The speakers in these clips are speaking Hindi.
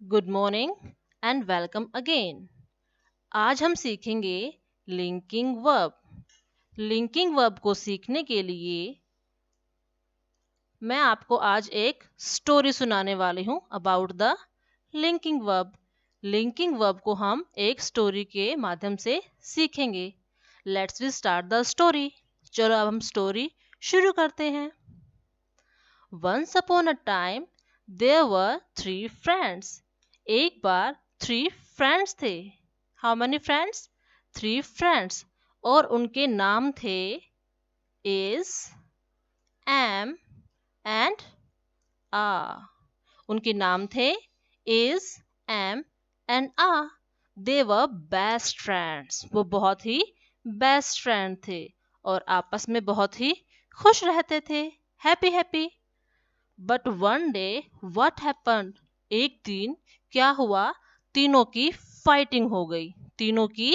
Good morning and welcome again. आज हम सीखेंगे लिंकिंग वर्ब। लिंकिंग वर्ब को सीखने के लिए मैं आपको आज एक स्टोरी सुनाने वाली हूँ about the linking verb. Linking verb को हम एक स्टोरी के माध्यम से सीखेंगे। Let's we start the story. चलो अब हम स्टोरी शुरू करते हैं। Once upon a time, there were three friends. एक बार थ्री फ्रेंड्स थे। How many friends? Three friends. और उनके नाम थे is, am and are. उनके नाम थे is, am and are. They were best friends. वो बहुत ही बेस्ट फ्रेंड थे और आपस में बहुत ही खुश रहते थे। Happy happy. But one day what happened? एक दिन क्या हुआ? तीनों की फाइटिंग हो गई। तीनों की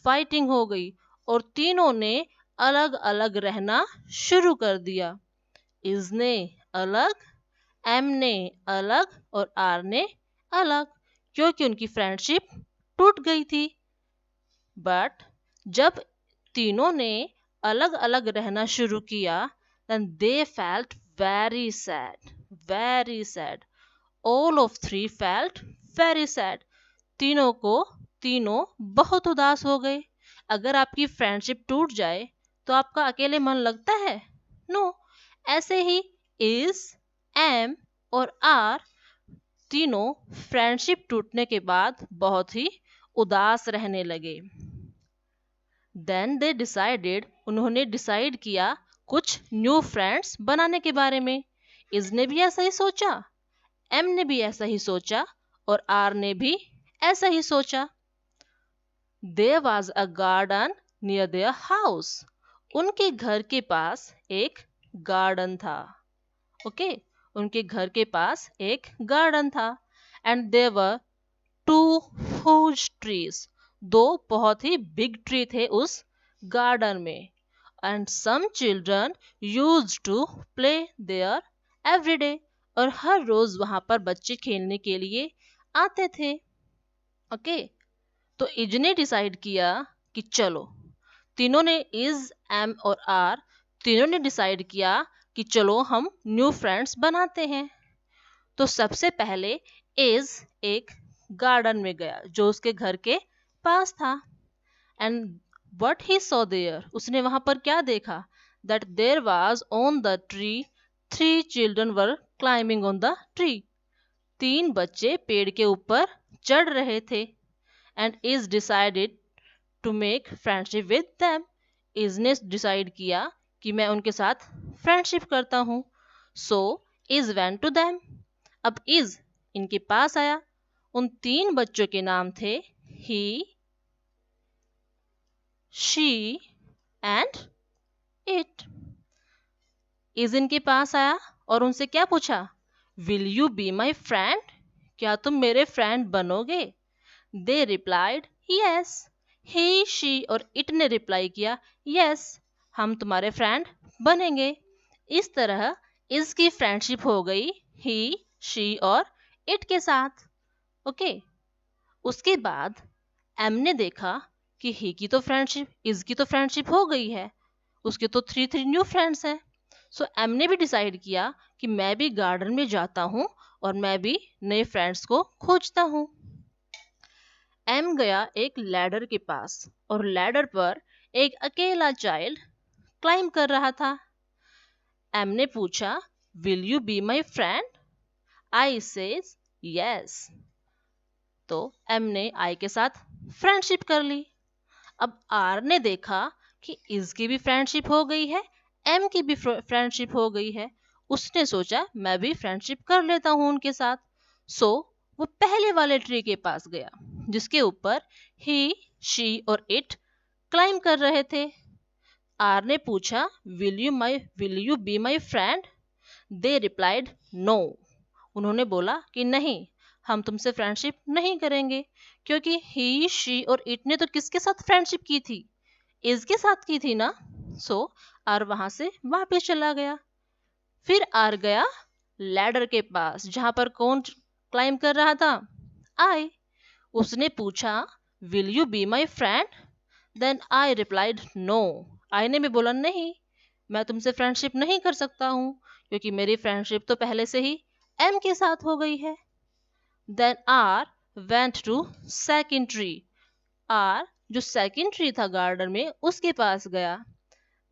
फाइटिंग हो गई और तीनों ने अलग अलग रहना शुरू कर दिया। इज ने अलग, एम ने अलग और आर ने अलग, क्योंकि उनकी फ्रेंडशिप टूट गई थी। बट जब तीनों ने अलग अलग रहना शुरू किया, then they felt very sad, very sad. All of three felt very sad. तीनों बहुत उदास हो गए। अगर आपकी फ्रेंडशिप टूट जाए तो आपका अकेले मन लगता है? नो। ऐसे ही इज, एम और आर तीनों फ्रेंडशिप टूटने के बाद बहुत ही उदास रहने लगे। देन दे डिसाइडेड, उन्होंने डिसाइड किया कुछ न्यू फ्रेंड्स बनाने के बारे में। इज ने भी ऐसा ही सोचा, एम ने भी ऐसा ही सोचा और आर ने भी ऐसा ही सोचा। There was a garden near their house. उनके घर के पास एक गार्डन था। ओके, उनके घर के पास एक गार्डन था। And there were two huge trees. दो बहुत ही बिग ट्री थे उस गार्डन में। And some children used to play there every day. और हर रोज वहां पर बच्चे खेलने के लिए आते थे। ओके, तो इज ने डिसाइड किया कि चलो, तीनों ने, इज, एम और आर तीनों ने डिसाइड किया कि चलो हम न्यू फ्रेंड्स बनाते हैं। तो सबसे पहले इज एक गार्डन में गया जो उसके घर के पास था। And what he saw there, उसने वहां पर क्या देखा? That there was on the tree three children were climbing on the tree. तीन बच्चे पेड़ के ऊपर चढ़ रहे थे। And is decided to make friendship with them. Is ने डिसाइड किया कि मैं उनके साथ फ्रेंडशिप करता हूँ। So is went to them. अब इज इनके पास आया। उन तीन बच्चों के नाम थे ही, शी एंड इट। इज इनके पास आया और उनसे क्या पूछा? Will you be my friend? क्या तुम मेरे फ्रेंड बनोगे? दे रिप्लाइड यस। ही, शी और इट ने रिप्लाई किया यस, हम तुम्हारे फ्रेंड बनेंगे। इस तरह इस की फ्रेंडशिप हो गई ही, शी और इट के साथ। ओके, उसके बाद एम ने देखा कि ही की तो फ्रेंडशिप, इज की तो फ्रेंडशिप हो गई है, उसके तो थ्री थ्री न्यू फ्रेंड्स हैं। सो एम ने भी डिसाइड किया कि मैं भी गार्डन में जाता हूँ और मैं भी नए फ्रेंड्स को खोजता हूँ। एम गया एक लैडर के पास और लैडर पर एक अकेला चाइल्ड क्लाइंब कर रहा था। एम ने पूछा, will you be my friend? I says yes. तो एम ने आई के साथ फ्रेंडशिप कर ली। अब आर ने देखा कि इज की भी फ्रेंडशिप हो गई है, एम की भी फ्रेंडशिप हो गई है। उसने सोचा मैं भी फ्रेंडशिप कर लेता हूँ उनके साथ। सो वो पहले वाले ट्री के पास गया जिसके ऊपर ही, शी और इट क्लाइंब कर रहे थे। आर ने पूछा, will you be my friend? They replied no. उन्होंने बोला कि नहीं, हम तुमसे फ्रेंडशिप नहीं करेंगे, क्योंकि ही, शी और इट ने तो किसके साथ फ्रेंडशिप की थी? इज के साथ की थी ना। सो आर वहां से वापस चला गया। फिर आर गया लैडर के पास जहां पर कौन क्लाइम कर रहा था? आई। उसने पूछा, will you be my friend? Then I replied no. I ने भी बोला, नहीं, मैं तुमसे फ्रेंडशिप नहीं कर सकता हूँ, क्योंकि मेरी फ्रेंडशिप तो पहले से ही एम के साथ हो गई है। Then are went to second tree. Are जो सेकंड ट्री था गार्डन में, उसके पास गया।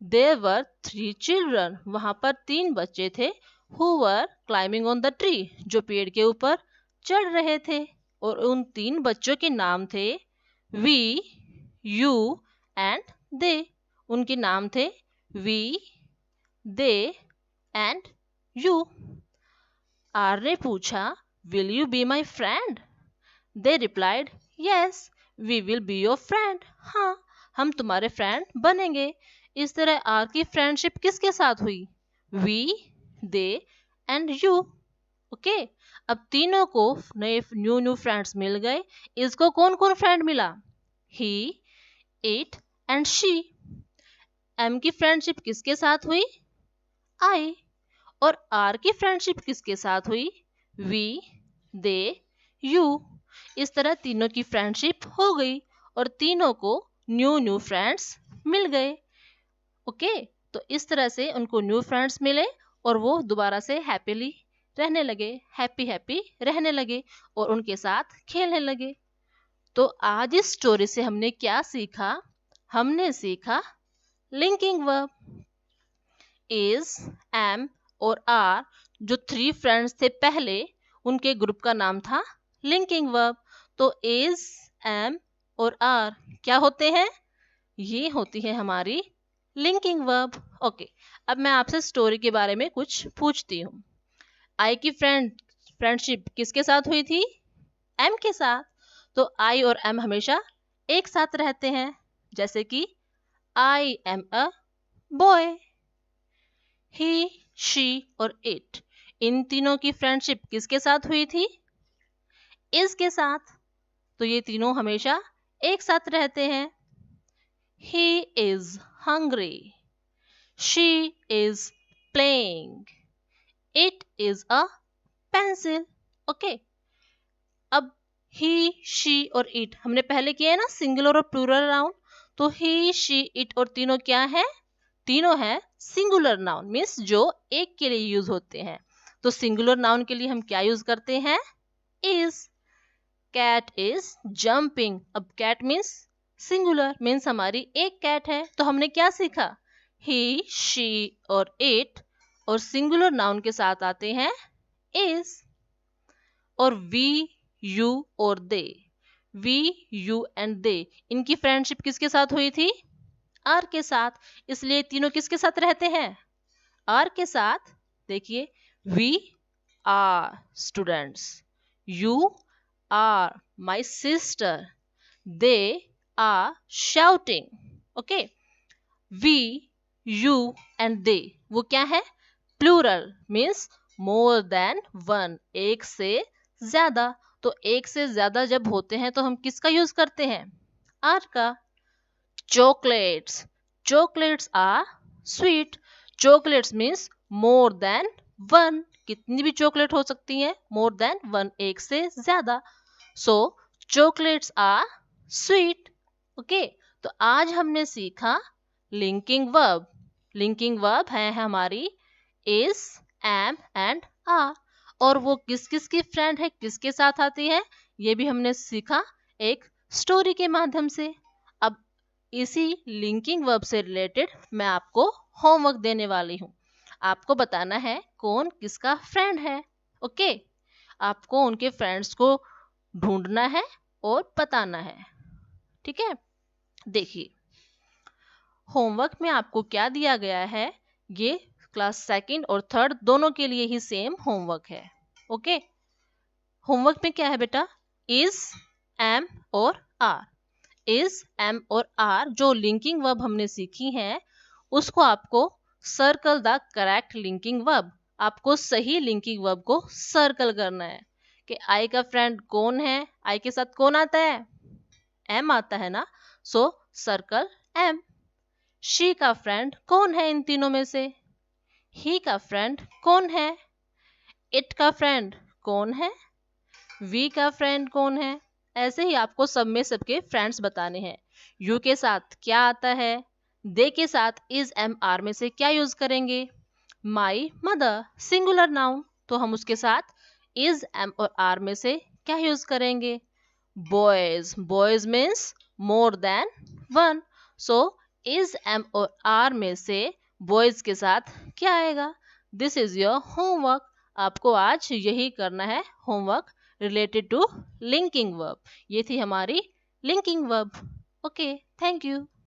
There were 3 children. वहां पर 3 बच्चे थे। Who were climbing on the tree. जो पेड़ के ऊपर चढ़ रहे थे। और उन 3 बच्चों के नाम थे वी, यू एंड दे। उनके नाम थे we, they and you. Are ने पूछा, will you be my friend? They replied, yes, we will be your friend. हाँ, हम तुम्हारे फ्रेंड बनेंगे। इस तरह आर की फ्रेंडशिप किसके साथ हुई? We, they and you. Okay, अब तीनों को नए न्यू न्यू फ्रेंड्स मिल गए। इसको कौन कौन फ्रेंड मिला? ही, इट एंड शी। एम की फ्रेंडशिप किसके साथ हुई? आई। और आर की फ्रेंडशिप किसके साथ हुई? We, they, you. इस तरह तीनों की फ्रेंडशिप हो गई और तीनों को न्यू न्यू फ्रेंड्स मिल गए। ओके, तो इस तरह से उनको न्यू फ्रेंड्स मिले और वो दोबारा से हैप्पीली रहने लगे, हैप्पी हैप्पी रहने लगे और उनके साथ खेलने लगे। तो आज इस स्टोरी से हमने क्या सीखा? हमने सीखा लिंकिंग वर्ब। इज, एम और आर जो 3 फ्रेंड्स थे पहले, उनके ग्रुप का नाम था लिंकिंग वर्ब। तो इज, एम और आर क्या होते हैं? ये होती है हमारी लिंकिंग वर्ब। ओके, अब मैं आपसे स्टोरी के बारे में कुछ पूछती हूँ। आई की फ्रेंडशिप किसके साथ हुई थी? एम के साथ। तो आई और एम हमेशा एक साथ रहते हैं, जैसे कि I am a boy. He, she और इट, इन तीनों की फ्रेंडशिप किसके साथ हुई थी? इज के साथ। तो ये तीनों हमेशा एक साथ रहते हैं। He is hungry. She is playing. It is a pencil. Okay. अब he, she और it हमने पहले किया है ना, सिंगुलर और प्लूरल नाउन। तो he, she, it और तीनों क्या है? तीनों है सिंगुलर नाउन, मीन्स जो एक के लिए यूज होते हैं। तो सिंगुलर नाउन के लिए हम क्या यूज करते हैं? is। Cat is jumping. अब कैट मीन्स सिंगुलर, मीन्स हमारी एक कैट है। तो हमने क्या सीखा? ही, शी और इट और सिंगुलर नाउन के साथ आते हैं इज। और वी, यू और they, we, you and they, इनकी फ्रेंडशिप किसके साथ हुई थी? आर के साथ। इसलिए तीनों किसके साथ रहते हैं? आर के साथ। देखिए, we are students, you are my sister, they are shouting. Okay, we, you and they वो क्या है? Plural, means more than one, एक से ज्यादा। तो एक से ज्यादा जब होते हैं तो हम किसका यूज करते हैं? आर का। Chocolates, chocolates are sweet. Chocolates means more than one, कितनी भी चॉकलेट हो सकती है, मोर देन वन, एक से ज्यादा। सो चॉकलेट्स आर स्वीट। ओके, तो आज हमने सीखा लिंकिंग वर्ब। लिंकिंग वर्ब है हमारी इज, एम एंड आर। और वो किस किस की फ्रेंड है, किसके साथ आती है, ये भी हमने सीखा एक स्टोरी के माध्यम से। अब इसी लिंकिंग वर्ब से रिलेटेड मैं आपको होमवर्क देने वाली हूँ। आपको बताना है कौन किसका फ्रेंड है। ओके, आपको उनके फ्रेंड्स को ढूंढना है और बताना है। ठीक है, देखिए होमवर्क में आपको क्या दिया गया है। ये क्लास सेकंड और थर्ड दोनों के लिए ही सेम होमवर्क है। ओके, होमवर्क में क्या है बेटा? इज, एम और आर। इज, एम और आर जो लिंकिंग वर्ब हमने सीखी है, उसको आपको circle the correct linking verb, आपको सही लिंकिंग वर्ब को सर्कल करना है कि आई का फ्रेंड कौन है, आई के साथ कौन आता है? एम आता है ना। So circle am. शी का फ्रेंड कौन है इन तीनों में से? ही का फ्रेंड कौन है? इट का फ्रेंड कौन है? वी का फ्रेंड कौन है? ऐसे ही आपको सब में सबके फ्रेंड्स बताने हैं। यू के साथ क्या आता है? दे के साथ इज एम आर में से क्या यूज करेंगे? माई मदर, सिंगुलर नाउन, तो हम उसके साथ इज एम और आर में से क्या यूज करेंगे? Boys, boys means more than one, so is am और आर में से बॉयज के साथ क्या आएगा? This is your homework. आपको आज यही करना है homework related to linking verb. ये थी हमारी linking verb. Okay, thank you.